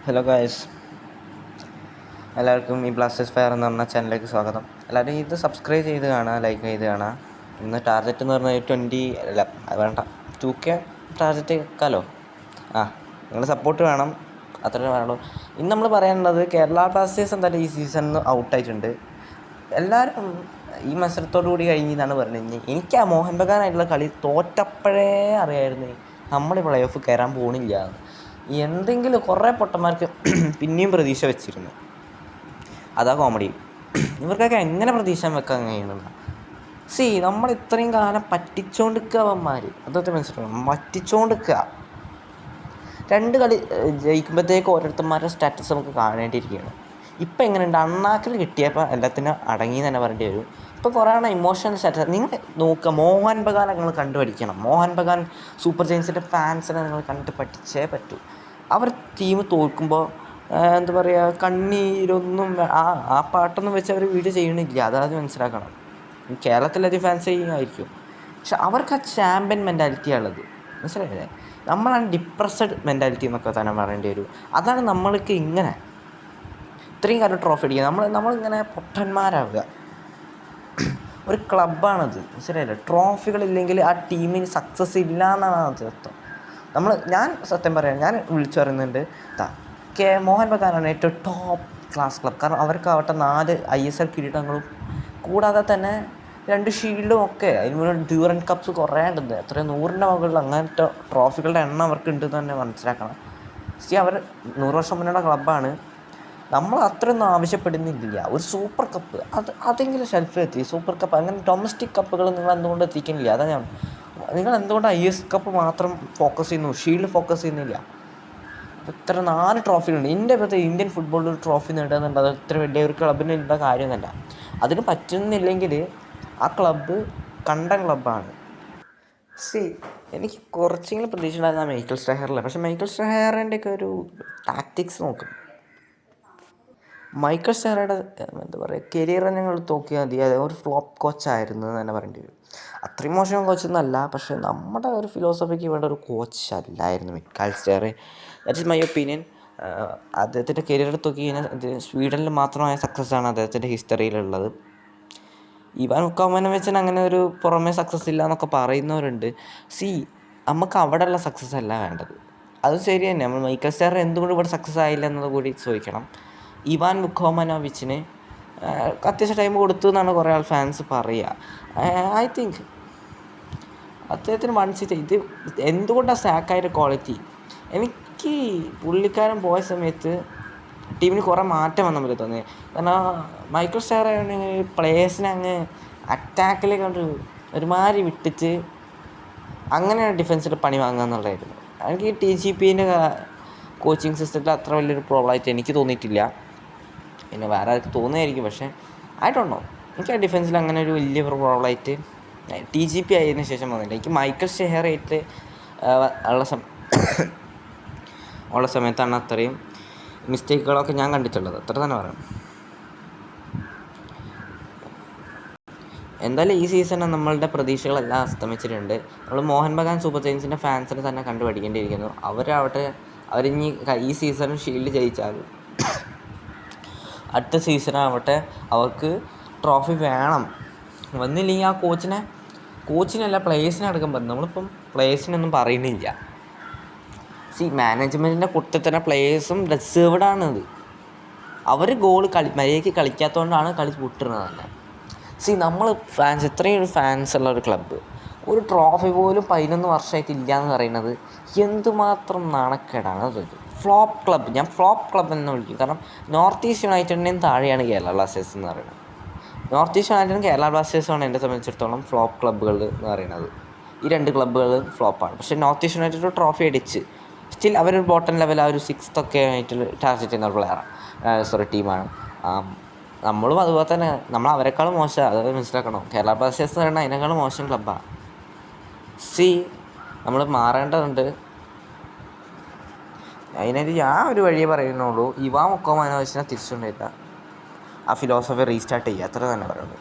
Hello guys, എല്ലാവർക്കും ഈ Blasters fire എന്ന് പറഞ്ഞ ചാനലിലേക്ക് സ്വാഗതം. എല്ലാവരും ഇത് സബ്സ്ക്രൈബ് ചെയ്ത് കാണുക, ലൈക്ക് ചെയ്ത് കാണുക. ഇന്ന് ടാർഗറ്റ് എന്ന് പറഞ്ഞാൽ 20 അല്ല വേണ്ട 2K ടാർഗറ്റ് വെക്കാമല്ലോ. നിങ്ങൾ സപ്പോർട്ട് വേണം, അത്രേ വേണുള്ളൂ. ഇന്ന് നമ്മൾ പറയാനുള്ളത് കേരള ബ്ലാസ്റ്റേഴ്സ് എന്തായാലും ഈ സീസണിൽ ഔട്ടായിട്ടുണ്ട്. എല്ലാവരും ഈ മത്സരത്തോടു കൂടി കഴിഞ്ഞെന്നാണ് പറഞ്ഞത്. എനിക്ക് ആ മോഹൻ ബഗാനായിട്ടുള്ള കളി തോറ്റപ്പോഴേ അറിയായിരുന്നു നമ്മൾ പ്ലേ ഓഫ് കയറാൻ പോകണില്ല. എന്തെങ്കിലും കുറേ പൊട്ടന്മാർക്ക് പിന്നെയും പ്രതീക്ഷ വെച്ചിരുന്നു. അതാ കോമഡി. ഇവർക്കൊക്കെ എങ്ങനെ പ്രതീക്ഷ വെക്കാൻ കഴിയുന്നില്ല. നമ്മൾ ഇത്രയും കാലം പറ്റിച്ചോണ്ടിരിക്കുക അവന്മാർ, അതൊക്കെ മനസ്സിലാക്കണം. പറ്റിച്ചോണ്ടിരിക്കുക. 2 കളി ജയിക്കുമ്പോഴത്തേക്ക് ഓരോരുത്തന്മാരുടെ സ്റ്റാറ്റസ് നമുക്ക് കാണേണ്ടിയിരിക്കുകയാണ്. ഇപ്പം എങ്ങനെയുണ്ട്, അണ്ണാക്കിൽ കിട്ടിയപ്പോൾ എല്ലാത്തിനും അടങ്ങി തന്നെ പറയേണ്ടി വരും. ഇപ്പോൾ കുറേ ഇമോഷണൽ സ്റ്റാറ്റസ് നിങ്ങൾ നോക്കുക. മോഹൻ ബഗാൻ നിങ്ങൾ കണ്ടുപഠിക്കണം. മോഹൻ ബഗാൻ സൂപ്പർ ജയൻസിൻ്റെ ഫാൻസിനെ നിങ്ങൾ കണ്ട് പഠിച്ചേ പറ്റൂ. അവർ ടീം തോൽക്കുമ്പോൾ എന്താ പറയുക, കണ്ണീരൊന്നും ആ പാട്ടൊന്നും വെച്ച് അവർ വീഡിയോ ചെയ്യണില്ല. അതായത് മനസ്സിലാക്കണം. കേരളത്തിലധികം ഫാൻസ് ചെയ്യുമായിരിക്കും, പക്ഷെ അവർക്ക് ആ ചാമ്പ്യൻ മെൻറ്റാലിറ്റിയാണ് ഉള്ളത്. മനസ്സിലായില്ലേ? നമ്മളാണ് ഡിപ്രസ്ഡ് മെൻറ്റാലിറ്റി എന്നൊക്കെ തന്നെ പറയേണ്ടി വരും. അതാണ് നമ്മൾക്ക് ഇങ്ങനെ ഇത്രയും കാലം ട്രോഫി അടിക്കുക. നമ്മളിങ്ങനെ പൊട്ടന്മാരാവുക. ഒരു ക്ലബ്ബാണത്, മനസ്സിലായില്ലേ? ട്രോഫികളില്ലെങ്കിൽ ആ ടീമിന് സക്സസ് ഇല്ല എന്നാണ് അർത്ഥം. ഞാൻ സത്യം പറയാം, ഞാൻ വിളിച്ചു പറയുന്നുണ്ട്, മോഹൻ ബഗാനാണ് ഏറ്റവും ടോപ്പ് ക്ലാസ് ക്ലബ്. കാരണം അവർക്കാവട്ടെ 4 ISL കിരീടങ്ങളും കൂടാതെ തന്നെ 2 ഷീൽഡും ഒക്കെ, അതിന് ഡ്യൂറൻ കപ്സ് കുറേ ഉണ്ട്. എത്രയും 100ൻ്റെ മുകളിൽ അങ്ങനത്തെ ട്രോഫികളുടെ എണ്ണം അവർക്ക് ഉണ്ടെന്ന് തന്നെ മനസ്സിലാക്കണം. അവർ 100 വർഷം മുന്നുള്ള ക്ലബ്ബാണ്. നമ്മൾ അത്രയൊന്നും ആവശ്യപ്പെടുന്നില്ല. ഒരു സൂപ്പർ കപ്പ് അതെങ്കിലും ഷെൽഫിലെത്തി. സൂപ്പർ കപ്പ് അങ്ങനെ ഡൊമസ്റ്റിക് കപ്പുകൾ നിങ്ങൾ എന്തുകൊണ്ട് എത്തിക്കുന്നില്ല? അതാ നിങ്ങൾ എന്തുകൊണ്ട് IS കപ്പ് മാത്രം ഫോക്കസ് ചെയ്യുന്നു, ഷീൽഡ് ഫോക്കസ് ചെയ്യുന്നില്ല? ഇത്ര 4 ട്രോഫികളുണ്ട്. ഇന്ത്യൻ ഫുട്ബോളിൽ ഒരു ട്രോഫി നേടുക എന്നുള്ളത് ഇത്ര വലിയ ഒരു ക്ലബിന് ഉള്ള കാര്യമൊന്നുമല്ല. അതിന് പറ്റുന്നില്ലെങ്കിൽ ആ ക്ലബ്ബ് കണ്ടം ക്ലബ്ബാണ്. എനിക്ക് കുറച്ചെങ്കിലും പ്രതീക്ഷ ഉണ്ടായിരുന്ന മൈക്കൽ സ്റ്റെഹറിൽ. പക്ഷേ മൈക്കൽ സ്റ്റെഹറിൻ്റെയൊക്കെ ഒരു ടാക്ടിക്സ് നോക്കും. മൈക്കൽ സ്റ്റെഹറുടെ എന്താ പറയുക, കരിയർ ഞങ്ങൾ നോക്കിയാൽ മതി. ഒരു ഫ്ലോപ്പ് കോച്ചായിരുന്നു എന്ന് തന്നെ പറയേണ്ടി വരും. അത്രയും മോശം കോച്ചൊന്നുമല്ല, പക്ഷേ നമ്മുടെ ഒരു ഫിലോസഫിക്ക് വേണ്ട ഒരു കോച്ച് അല്ലായിരുന്നു Michael Stahre. That is my opinion. അദ്ദേഹത്തിൻ്റെ കരിയർ എടുത്ത് നോക്കി കഴിഞ്ഞാൽ സ്വീഡനിൽ മാത്രമായ സക്സസ്സാണ് അദ്ദേഹത്തിൻ്റെ ഹിസ്റ്ററിയിലുള്ളത്. ഇവാൻ ഉക്കോമനോവിച്ചിന് അങ്ങനെ ഒരു പുറമേ സക്സസ് ഇല്ല എന്നൊക്കെ പറയുന്നവരുണ്ട്. നമുക്ക് അവിടെയുള്ള സക്സസ് അല്ല വേണ്ടത്. അത് ശരി തന്നെ. നമ്മൾ മൈക്കൽ സ്റ്റെഹർ എന്തുകൊണ്ട് ഇവിടെ സക്സസ് ആയില്ല എന്നത് കൂടി ചോദിക്കണം. ഇവാൻ വുക്കോമനോവിച്ചിന് അത്യാവശ്യം ടൈം കൊടുത്തു എന്നാണ് കുറേ ഫാൻസ് പറയുക. ഐ തിങ്ക് അദ്ദേഹത്തിന് ഇത് എന്തുകൊണ്ടാണ് സാക്കായൊരു ക്വാളിറ്റി. എനിക്ക് പുള്ളിക്കാരൻ പോയ സമയത്ത് ടീമിന് കുറേ മാറ്റം വന്ന പോലെ തോന്നി. കാരണം മൈക്കൽ സ്റ്റെഹർ പ്ലേയേഴ്സിനെ അങ്ങ് അറ്റാക്കിൽ കൊണ്ട് ഒരുമാതിരി വിട്ടിച്ച് അങ്ങനെ ഡിഫൻസിൽ പണി വാങ്ങുക എന്നുള്ളതായിരുന്നു. എനിക്ക് TGPൻ്റെ കോച്ചിങ് സിസ്റ്റത്തിൽ അത്ര വലിയൊരു പ്രോബ്ലമായിട്ട് എനിക്ക് തോന്നിയിട്ടില്ല. പിന്നെ വേറെ ആർക്ക് തോന്നുമായിരിക്കും, പക്ഷേ ഐ ഡോണ്ട് നോ. എനിക്ക് ആ ഡിഫൻസിൽ അങ്ങനെ ഒരു വലിയ പ്രോബ്ലമായിട്ട് TGP ആയതിനു ശേഷം വന്നില്ല. എനിക്ക് മൈക്കൽ സ്റ്റെഹറായിട്ട് ഉള്ള സമയത്താണ് അത്രയും മിസ്റ്റേക്കുകളൊക്കെ ഞാൻ കണ്ടിട്ടുള്ളത്. അത്ര തന്നെ പറയാം. എന്തായാലും ഈ സീസണിൽ നമ്മളുടെ പ്രതീക്ഷകളെല്ലാം അസ്തമിച്ചിട്ടുണ്ട്. നമ്മൾ മോഹൻ ബഗാൻ സൂപ്പർ ജയൻസിൻ്റെ ഫാൻസിനെ തന്നെ കണ്ടുപഠിക്കേണ്ടിയിരിക്കുന്നു. അവരിനി ഈ സീസണിൽ ഷീൽഡ് ജയിച്ചാൽ അടുത്ത സീസണാവട്ടെ അവർക്ക് ട്രോഫി വേണം. വന്നില്ലെങ്കിൽ ആ കോച്ചിനല്ല പ്ലേയേഴ്സിനെ അടക്കം പറഞ്ഞു. നമ്മളിപ്പം പ്ലേയേഴ്സിനൊന്നും പറയുന്നില്ല. മാനേജ്മെൻറ്റിൻ്റെ കൂട്ടത്തിൽ തന്നെ പ്ലേയേഴ്സും റിസേർവ്ഡാണത്. അവർ മര്യാദയ്ക്ക് കളിക്കാത്തതുകൊണ്ടാണ് കളി വിട്ടുന്നത് തന്നെ. നമ്മൾ ഫാൻസ്, ഇത്രയും ഒരു ഫാൻസ് ഉള്ള ഒരു ക്ലബ്ബ് ഒരു ട്രോഫി പോലും 11 വർഷമായിട്ട് ഇല്ല എന്ന് പറയുന്നത് എന്തുമാത്രം നാണക്കേടാണ്. അതൊരു ഫ്ലോപ്പ് ക്ലബ്ബ്. ഞാൻ ഫ്ലോപ്പ് ക്ലബ്ബ് എന്ന് വിളിക്കും. കാരണം നോർത്ത് ഈസ്റ്റ് യുണൈറ്റഡിൻ്റെയും താഴെയാണ് കേരള ബ്ലാസ്റ്റേഴ്സ് എന്ന് പറയുന്നത്. നോർത്ത് ഈസ്റ്റ് യുണൈറ്റഡും കേരള ബ്ലാസ്റ്റേഴ്സുമാണ് എന്നെ സംബന്ധിച്ചിടത്തോളം ഫ്ലോപ്പ് ക്ലബ്ബുകൾ എന്ന് പറയുന്നത്. ഈ 2 ക്ലബ്ബുകൾ ഫ്ലോപ്പാണ്. പക്ഷേ നോർത്ത് ഈസ്റ്റ് യുണൈറ്റഡ് ട്രോഫി അടിച്ച് സ്റ്റിൽ അവരൊരു ബോട്ടം ലെവൽ, ആ ഒരു 6th ഒക്കെ ആയിട്ട് ടാർഗറ്റ് ചെയ്യുന്ന ഒരു ടീമാണ്. നമ്മളും അതുപോലെ തന്നെ. നമ്മൾ അവരെക്കാളും മോശം, അത് മനസ്സിലാക്കണം. കേരള ബ്ലാസ്റ്റേഴ്സ് എന്ന് പറഞ്ഞാൽ അതിനേക്കാളും മോശം ക്ലബ്ബാണ്. നമ്മൾ മാറേണ്ടതുണ്ട്. അതിനായിട്ട് ഞാൻ ഒരു വഴിയേ പറയുന്നുള്ളൂ. ഇവാൻ വുക്കോമനോവിച്ചിനെ തിരിച്ചുകൊണ്ടില്ല, ആ ഫിലോസഫി റീസ്റ്റാർട്ട് ചെയ്യുക, അത്ര തന്നെ പറയുള്ളൂ.